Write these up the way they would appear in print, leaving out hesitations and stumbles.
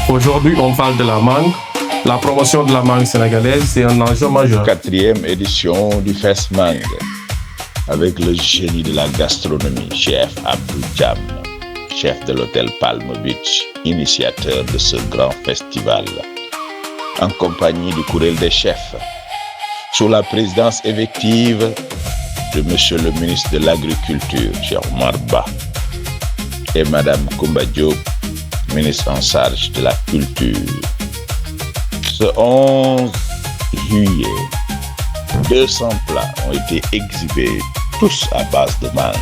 Aujourd'hui, on parle de la mangue. La promotion de la mangue sénégalaise, c'est un enjeu majeur. 4e édition du Fest Mangue, avec le génie de la gastronomie, chef Abdou Thiam, chef de l'hôtel Palm Beach, initiateur de ce grand festival, en compagnie du Courriel des chefs, sous la présidence effective de Monsieur le ministre de l'Agriculture, Cheikh Oumar Ba, et Madame Koumba Diop, ministre en charge de la Culture. Ce 11 juillet, 200 plats ont été exhibés, tous à base de mangue.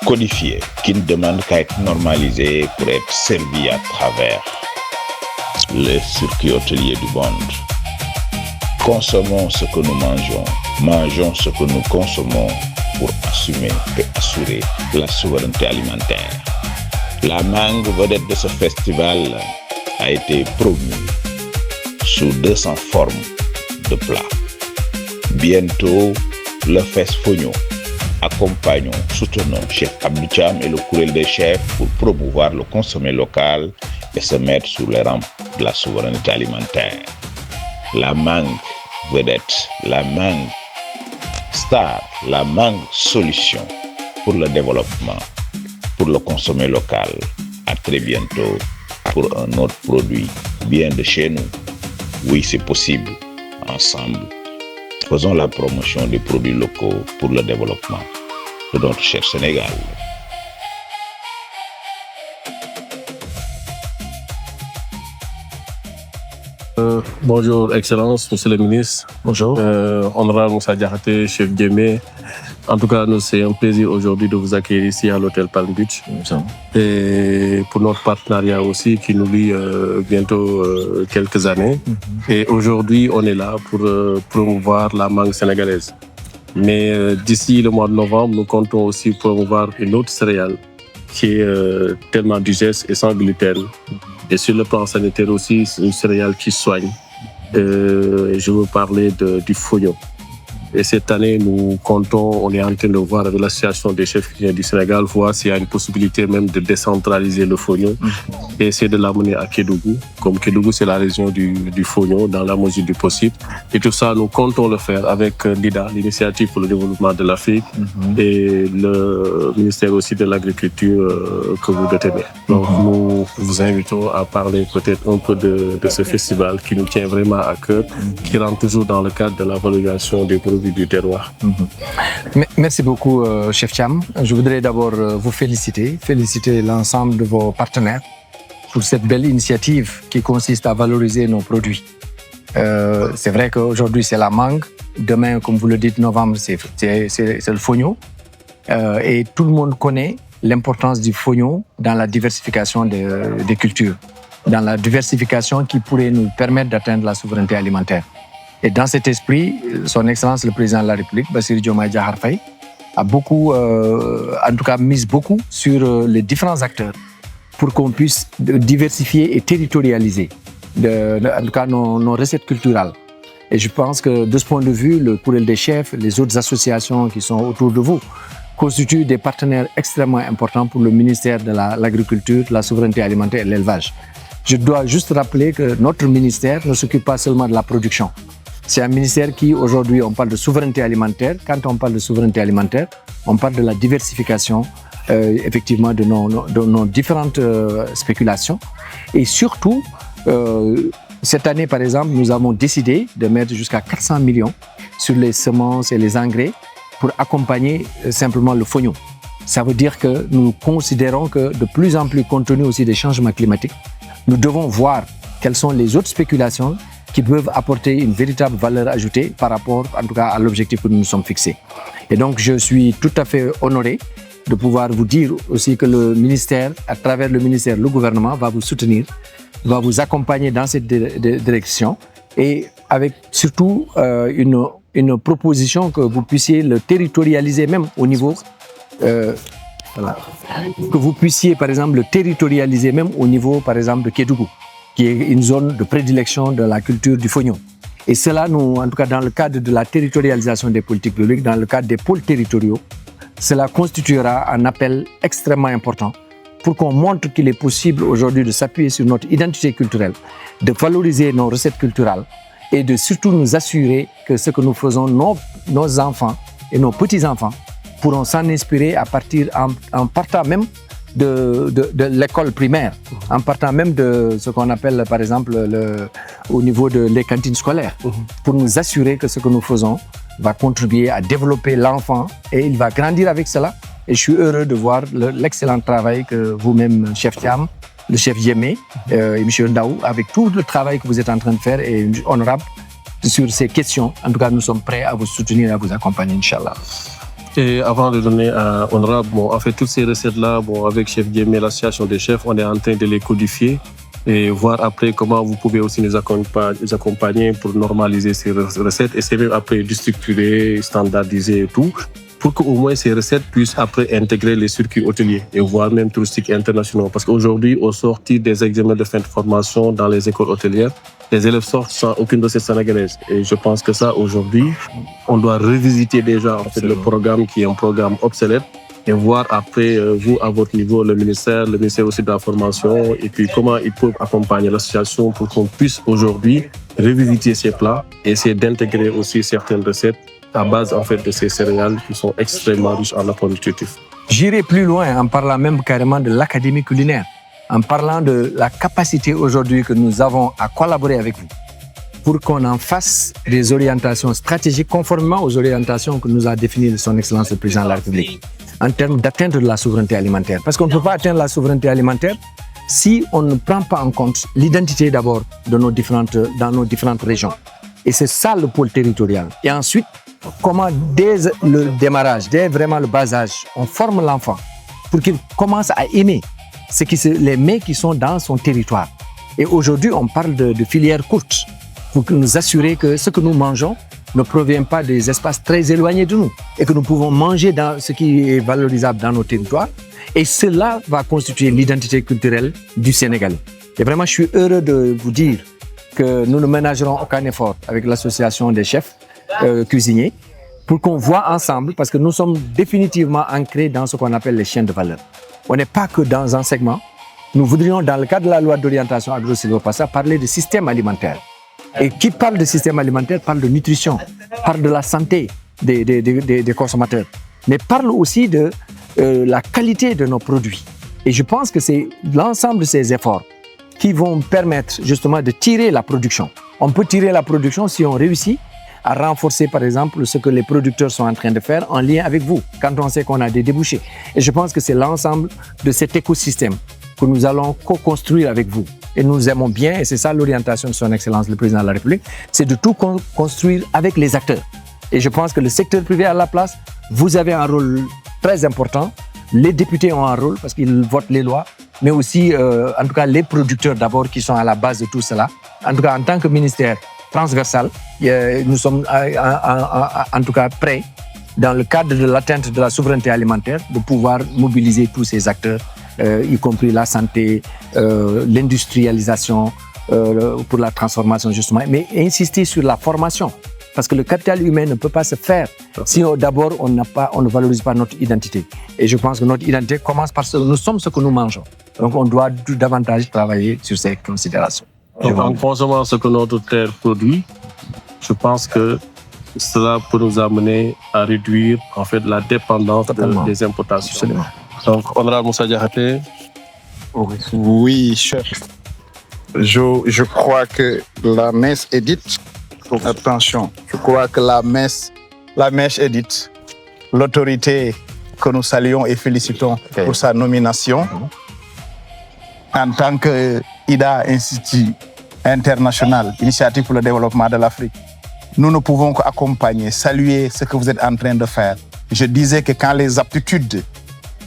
Codifiés, qui ne demandent qu'à être normalisés pour être servis à travers les circuits hôteliers du monde. Consommons ce que nous mangeons, mangeons ce que nous consommons pour assumer et assurer la souveraineté alimentaire. La mangue vedette de ce festival a été promue sous 200 formes de plats. Bientôt, le Fest Fogno. Accompagnons, soutenons Chef Abdou Thiam et le Courriel des chefs pour promouvoir le consommé local et se mettre sur les rampes de la souveraineté alimentaire. La mangue vedette, la mangue star, la mangue solution pour le développement, pour le consommé local. À très bientôt pour un autre produit bien de chez nous. Oui, c'est possible. Ensemble, faisons la promotion des produits locaux pour le développement de notre cher Sénégal. Bonjour, Excellence, Monsieur le ministre. Bonjour. Honorable Moussa Diakhaté, chef Djemé. En tout cas, c'est un plaisir aujourd'hui de vous accueillir ici à l'hôtel Palm Beach. Et pour notre partenariat aussi qui nous lie bientôt quelques années. Et aujourd'hui, on est là pour promouvoir la mangue sénégalaise. Mais d'ici le mois de novembre, nous comptons aussi promouvoir une autre céréale qui est tellement digeste et sans gluten. Et sur le plan sanitaire aussi, c'est une céréale qui soigne. Je veux parler du fognon. Et cette année, nous comptons, on est en train de voir avec l'association des chefs cuisiniers du Sénégal, voir s'il y a une possibilité même de décentraliser le fognon et essayer de l'amener à Kédougou. Comme Kédougou, c'est la région du fognon, dans la mesure du possible. Et tout ça, nous comptons le faire avec l'IDA, l'Initiative pour le développement de l'Afrique, et le ministère aussi de l'Agriculture que vous détenez. Donc, nous vous invitons à parler peut-être un peu de ce festival qui nous tient vraiment à cœur, qui rentre toujours dans le cadre de la valorisation des produits du terroir. Merci beaucoup, Chef Thiam. Je voudrais d'abord vous féliciter l'ensemble de vos partenaires pour cette belle initiative qui consiste à valoriser nos produits. C'est vrai qu'aujourd'hui, c'est la mangue. Demain, comme vous le dites, novembre, c'est le fognon. Et tout le monde connaît l'importance du fognon dans la diversification des cultures, dans la diversification qui pourrait nous permettre d'atteindre la souveraineté alimentaire. Et dans cet esprit, son Excellence le Président de la République, Bassirou Diomaye Diakhar Faye, a beaucoup, en tout cas mise beaucoup sur les différents acteurs pour qu'on puisse diversifier et territorialiser en tout cas nos recettes culturelles. Et je pense que de ce point de vue, le Courriel des chefs, les autres associations qui sont autour de vous, constituent des partenaires extrêmement importants pour le ministère de l'Agriculture, de la souveraineté alimentaire et de l'élevage. Je dois juste rappeler que notre ministère ne s'occupe pas seulement de la production. C'est un ministère qui, aujourd'hui, on parle de souveraineté alimentaire. Quand on parle de souveraineté alimentaire, on parle de la diversification, effectivement, de nos différentes spéculations. Et surtout, cette année, par exemple, nous avons décidé de mettre jusqu'à 400 millions sur les semences et les engrais pour accompagner simplement le fognon. Ça veut dire que nous considérons que de plus en plus, compte tenu aussi des changements climatiques, nous devons voir quelles sont les autres spéculations qui peuvent apporter une véritable valeur ajoutée par rapport, en tout cas, à l'objectif que nous nous sommes fixés. Et donc, je suis tout à fait honoré de pouvoir vous dire aussi que le ministère, à travers le ministère, le gouvernement va vous soutenir, va vous accompagner dans cette direction et avec surtout une proposition que vous puissiez le territorialiser même au niveau... Voilà. Que vous puissiez, par exemple, le territorialiser même au niveau, par exemple, de Kédougou, qui est une zone de prédilection de la culture du fognon. Et cela, nous, en tout cas, dans le cadre de la territorialisation des politiques publiques, dans le cadre des pôles territoriaux, cela constituera un appel extrêmement important pour qu'on montre qu'il est possible aujourd'hui de s'appuyer sur notre identité culturelle, de valoriser nos recettes culturelles et de surtout nous assurer que ce que nous faisons, nos enfants et nos petits-enfants pourront s'en inspirer à partir en partant même de l'école primaire, en partant même de ce qu'on appelle par exemple au niveau des cantines scolaires, pour nous assurer que ce que nous faisons va contribuer à développer l'enfant et il va grandir avec cela. Et je suis heureux de voir l'excellent travail que vous-même, chef Thiam, le chef Yémé et M. Ndaou, avec tout le travail que vous êtes en train de faire et honorable sur ces questions. En tout cas, nous sommes prêts à vous soutenir et à vous accompagner, Inch'Allah. Et avant de donner à Honorable, en fait, toutes ces recettes-là, avec Chef Yémé, l'association des chefs, on est en train de les codifier et voir après comment vous pouvez aussi nous accompagner pour normaliser ces recettes et c'est même après structurer, standardiser et tout, pour qu'au moins ces recettes puissent après intégrer les circuits hôteliers et voire même touristiques internationaux. Parce qu'aujourd'hui, au sortir des examens de fin de formation dans les écoles hôtelières, les élèves sortent sans aucune recette sénégalaise. Et je pense que ça, aujourd'hui, on doit revisiter déjà en fait, le programme qui est un programme obsolète et voir après, vous, à votre niveau, le ministère aussi de la formation, et puis comment ils peuvent accompagner l'association pour qu'on puisse aujourd'hui revisiter ces plats et essayer d'intégrer aussi certaines recettes à base en fait, de ces céréales qui sont extrêmement riches en apports nutritifs. J'irai plus loin en parlant même carrément de l'académie culinaire, en parlant de la capacité aujourd'hui que nous avons à collaborer avec vous pour qu'on en fasse des orientations stratégiques conformément aux orientations que nous a définies son Excellence le Président de la République en termes d'atteindre la souveraineté alimentaire. Parce qu'on ne peut pas atteindre la souveraineté alimentaire si on ne prend pas en compte l'identité d'abord dans nos différentes régions. Et c'est ça le pôle territorial. Et ensuite, comment dès le démarrage, dès vraiment le bas âge, on forme l'enfant pour qu'il commence à aimer les mets qui sont dans son territoire. Et aujourd'hui, on parle de filières courtes pour nous assurer que ce que nous mangeons ne provient pas des espaces très éloignés de nous et que nous pouvons manger dans ce qui est valorisable dans nos territoires. Et cela va constituer l'identité culturelle du Sénégal. Et vraiment, je suis heureux de vous dire que nous ne ménagerons aucun effort avec l'association des chefs cuisiniers pour qu'on voit ensemble, parce que nous sommes définitivement ancrés dans ce qu'on appelle les chaînes de valeur. On n'est pas que dans un segment. Nous voudrions, dans le cadre de la loi d'orientation agro-silvopastorale, parler de système alimentaire. Et qui parle de système alimentaire parle de nutrition, parle de la santé des consommateurs, mais parle aussi de la qualité de nos produits. Et je pense que c'est l'ensemble de ces efforts qui vont permettre justement de tirer la production. On peut tirer la production si on réussit à renforcer par exemple ce que les producteurs sont en train de faire en lien avec vous, quand on sait qu'on a des débouchés. Et je pense que c'est l'ensemble de cet écosystème que nous allons co-construire avec vous. Et nous aimons bien, et c'est ça l'orientation de son Excellence le Président de la République, c'est de tout construire avec les acteurs. Et je pense que le secteur privé a la place, vous avez un rôle très important, les députés ont un rôle parce qu'ils votent les lois, mais aussi en tout cas les producteurs d'abord qui sont à la base de tout cela. En tout cas en tant que ministère transversal, nous sommes en tout cas prêts, dans le cadre de l'atteinte de la souveraineté alimentaire, de pouvoir mobiliser tous ces acteurs, y compris la santé, l'industrialisation, pour la transformation justement, mais insister sur la formation. Parce que le capital humain ne peut pas se faire si d'abord on ne valorise pas notre identité. Et je pense que notre identité commence par ce que nous sommes, ce que nous mangeons. Donc on doit davantage travailler sur ces considérations. Donc, en consommant ce que notre terre produit, je pense que cela peut nous amener à réduire en fait la dépendance des importations. Absolument. Donc, honorable Moussa Diakhaté. Oui, chef. Je crois que la messe est dite. Attention, je crois que la messe est dite. L'autorité que nous saluons et félicitons pour sa nomination en tant que IDA, Institut international, Initiative pour le développement de l'Afrique. Nous ne pouvons qu'accompagner, saluer ce que vous êtes en train de faire. Je disais que quand les aptitudes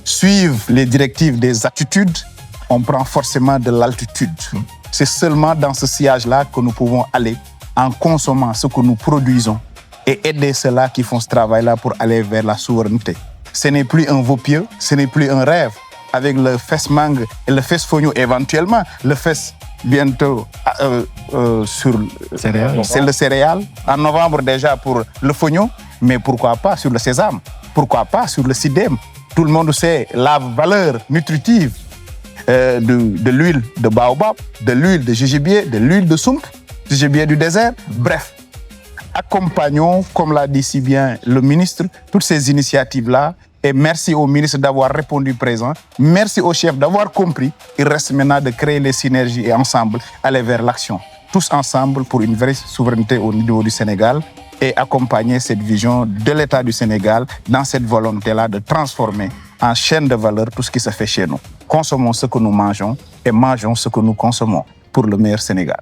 suivent les directives des attitudes, on prend forcément de l'altitude. C'est seulement dans ce sillage-là que nous pouvons aller en consommant ce que nous produisons et aider ceux-là qui font ce travail-là pour aller vers la souveraineté. Ce n'est plus un vœu pieux, ce n'est plus un rêve. Avec le FESMANG et le FESFONIO éventuellement, le FES bientôt sur c'est le céréal, en novembre déjà pour le FONIO, mais pourquoi pas sur le sésame, pourquoi pas sur le SIDEM. Tout le monde sait la valeur nutritive de l'huile de baobab, de l'huile de jujubier, de l'huile de soump, jujubier du désert, bref. Accompagnons, comme l'a dit si bien le ministre, toutes ces initiatives-là. Et merci au ministre d'avoir répondu présent. Merci au chef d'avoir compris. Il reste maintenant de créer les synergies et ensemble aller vers l'action. Tous ensemble pour une vraie souveraineté au niveau du Sénégal et accompagner cette vision de l'État du Sénégal dans cette volonté-là de transformer en chaîne de valeur tout ce qui se fait chez nous. Consommons ce que nous mangeons et mangeons ce que nous consommons pour le meilleur Sénégal.